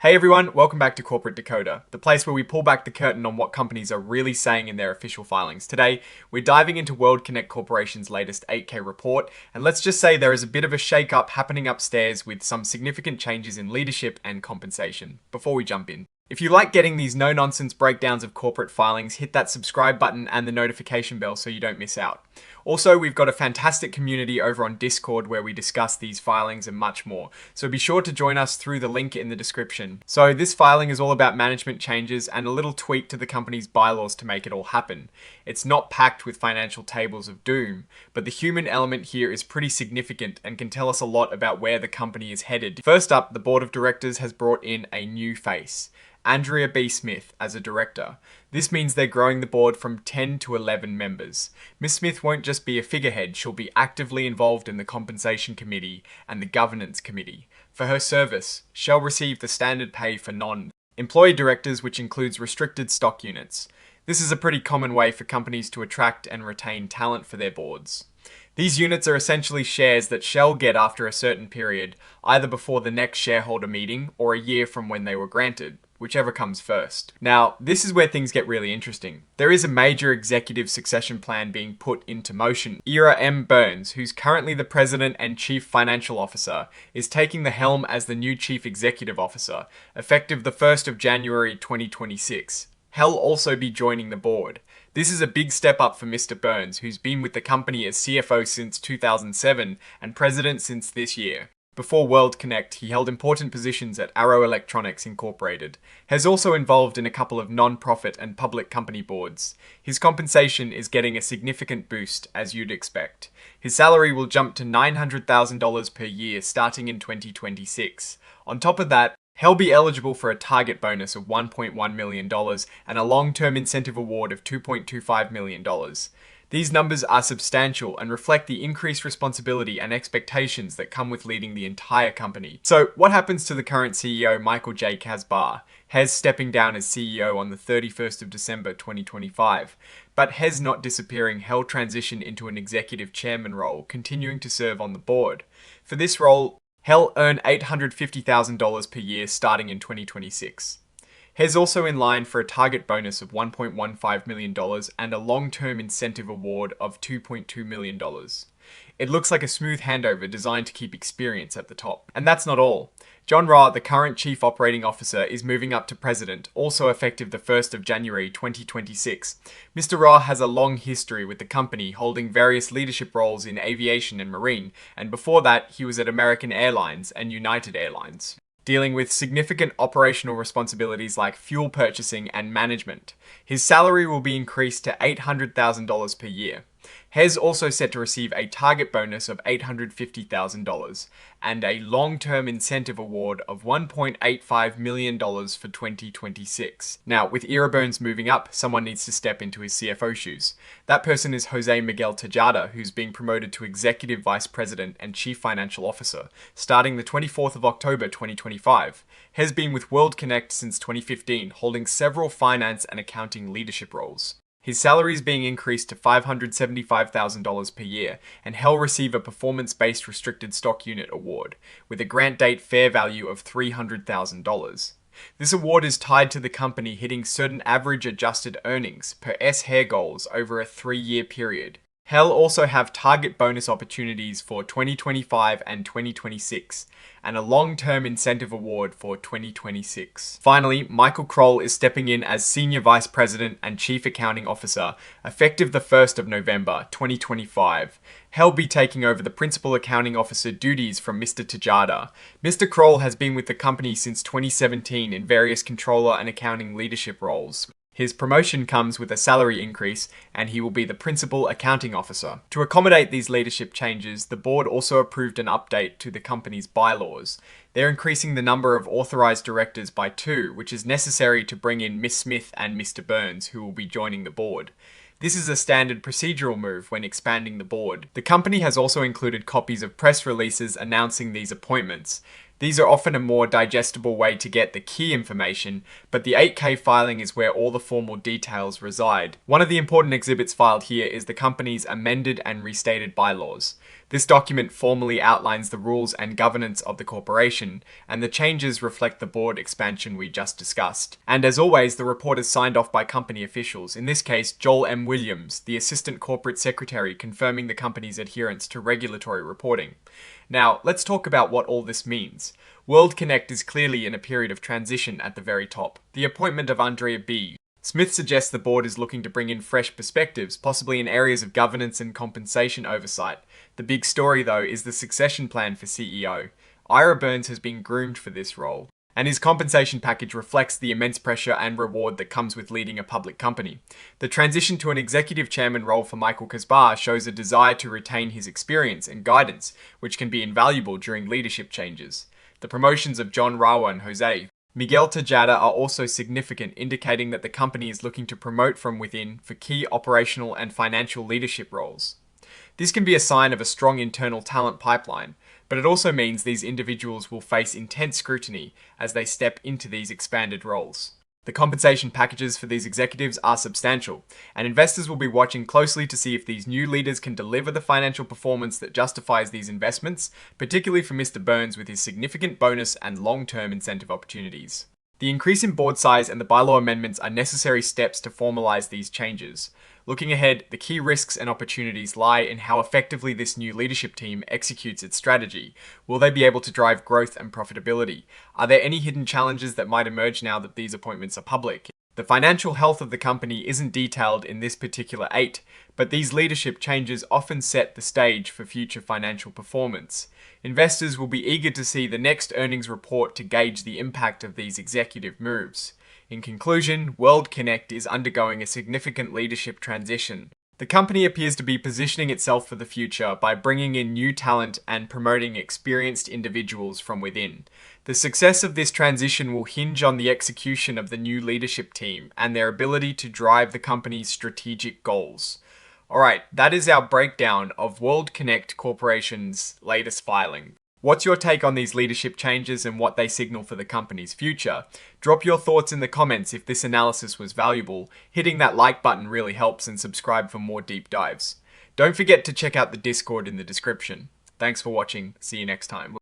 Hey everyone, welcome back to Corporate Decoder, the place where we pull back the curtain on what companies are really saying in their official filings. Today, we're diving into World Kinect Corporation's latest 8K report, and let's just say there is a bit of a shake-up happening upstairs with some significant changes in leadership and compensation. Before we jump in, if you like getting these no-nonsense breakdowns of corporate filings, hit that subscribe button and the notification bell so you don't miss out. Also, we've got a fantastic community over on Discord where we discuss these filings and much more, so be sure to join us through the link in the description. So this filing is all about management changes and a little tweak to the company's bylaws to make it all happen. It's not packed with financial tables of doom, but the human element here is pretty significant and can tell us a lot about where the company is headed. First up, the board of directors has brought in a new face, Andrea B. Smith, as a director. This means they're growing the board from 10 to 11 members. Ms. Smith won't just be a figurehead, she'll be actively involved in the compensation committee and the governance committee. For her service, she'll receive the standard pay for non-employee directors, which includes restricted stock units. This is a pretty common way for companies to attract and retain talent for their boards. These units are essentially shares that Shell get after a certain period, either before the next shareholder meeting or a year from when they were granted, whichever comes first. Now, this is where things get really interesting. There is a major executive succession plan being put into motion. Ira M. Burns, who's currently the president and chief financial officer, is taking the helm as the new chief executive officer, effective the 1st of January 2026. He'll also be joining the board. This is a big step up for Mr. Burns, who's been with the company as CFO since 2007 and president since this year. Before World Kinect, he held important positions at Arrow Electronics Incorporated. He's also involved in a couple of non-profit and public company boards. His compensation is getting a significant boost, as you'd expect. His salary will jump to $900,000 per year starting in 2026. On top of that, he'll be eligible for a target bonus of $1.1 million and a long-term incentive award of $2.25 million. These numbers are substantial and reflect the increased responsibility and expectations that come with leading the entire company. So what happens to the current CEO, Michael J. Kasbar? Hez stepping down as CEO on the 31st of December 2025. But Hez not disappearing, he'll transition into an executive chairman role, continuing to serve on the board. For this role, he'll earn $850,000 per year starting in 2026. He's also in line for a target bonus of $1.15 million and a long-term incentive award of $2.2 million. It looks like a smooth handover designed to keep experience at the top. And that's not all. John Ra, the current Chief Operating Officer, is moving up to President, also effective the 1st of January 2026. Mr. Ra has a long history with the company, holding various leadership roles in aviation and marine, and before that, he was at American Airlines and United Airlines, dealing with significant operational responsibilities like fuel purchasing and management. His salary will be increased to $800,000 per year. Hez also set to receive a target bonus of $850,000 and a long-term incentive award of $1.85 million for 2026. Now, with Ira Burns moving up, someone needs to step into his CFO shoes. That person is Jose Miguel Tejada, who's being promoted to Executive Vice President and Chief Financial Officer, starting the 24th of October 2025. Hez been with World Kinect since 2015, holding several finance and accounting leadership roles. His salary is being increased to $575,000 per year, and he'll receive a performance-based restricted stock unit award, with a grant date fair value of $300,000. This award is tied to the company hitting certain average adjusted earnings per S-Hair goals over a 3-year period. He'll also have target bonus opportunities for 2025 and 2026, and a long-term incentive award for 2026. Finally, Michael Kroll is stepping in as Senior Vice President and Chief Accounting Officer, effective the 1st of November 2025. He'll be taking over the Principal Accounting Officer duties from Mr. Tejada. Mr. Kroll has been with the company since 2017 in various controller and accounting leadership roles. His promotion comes with a salary increase, and he will be the Principal Accounting Officer. To accommodate these leadership changes, the board also approved an update to the company's bylaws. They're increasing the number of authorized directors by 2, which is necessary to bring in Ms. Smith and Mr. Burns, who will be joining the board. This is a standard procedural move when expanding the board. The company has also included copies of press releases announcing these appointments. These are often a more digestible way to get the key information, but the 8K filing is where all the formal details reside. One of the important exhibits filed here is the company's amended and restated bylaws. This document formally outlines the rules and governance of the corporation, and the changes reflect the board expansion we just discussed. And as always, the report is signed off by company officials, in this case Joel M. Williams, the Assistant Corporate Secretary, confirming the company's adherence to regulatory reporting. Now, let's talk about what all this means. World Kinect is clearly in a period of transition at the very top. The appointment of Andrea B. Smith suggests the board is looking to bring in fresh perspectives, possibly in areas of governance and compensation oversight. The big story, though, is the succession plan for CEO. Ira Burns has been groomed for this role, and his compensation package reflects the immense pressure and reward that comes with leading a public company. The transition to an executive chairman role for Michael Kasbar shows a desire to retain his experience and guidance, which can be invaluable during leadership changes. The promotions of John Rawa and Jose Miguel Tejada are also significant, indicating that the company is looking to promote from within for key operational and financial leadership roles. This can be a sign of a strong internal talent pipeline, but it also means these individuals will face intense scrutiny as they step into these expanded roles. The compensation packages for these executives are substantial, and investors will be watching closely to see if these new leaders can deliver the financial performance that justifies these investments, particularly for Mr. Burns with his significant bonus and long-term incentive opportunities. The increase in board size and the bylaw amendments are necessary steps to formalize these changes. Looking ahead, the key risks and opportunities lie in how effectively this new leadership team executes its strategy. Will they be able to drive growth and profitability? Are there any hidden challenges that might emerge now that these appointments are public? The financial health of the company isn't detailed in this particular 8, but these leadership changes often set the stage for future financial performance. Investors will be eager to see the next earnings report to gauge the impact of these executive moves. In conclusion, World Kinect is undergoing a significant leadership transition. The company appears to be positioning itself for the future by bringing in new talent and promoting experienced individuals from within. The success of this transition will hinge on the execution of the new leadership team and their ability to drive the company's strategic goals. Alright, that is our breakdown of World Kinect Corporation's latest filing. What's your take on these leadership changes and what they signal for the company's future? Drop your thoughts in the comments if this analysis was valuable. Hitting that like button really helps, and subscribe for more deep dives. Don't forget to check out the Discord in the description. Thanks for watching. See you next time.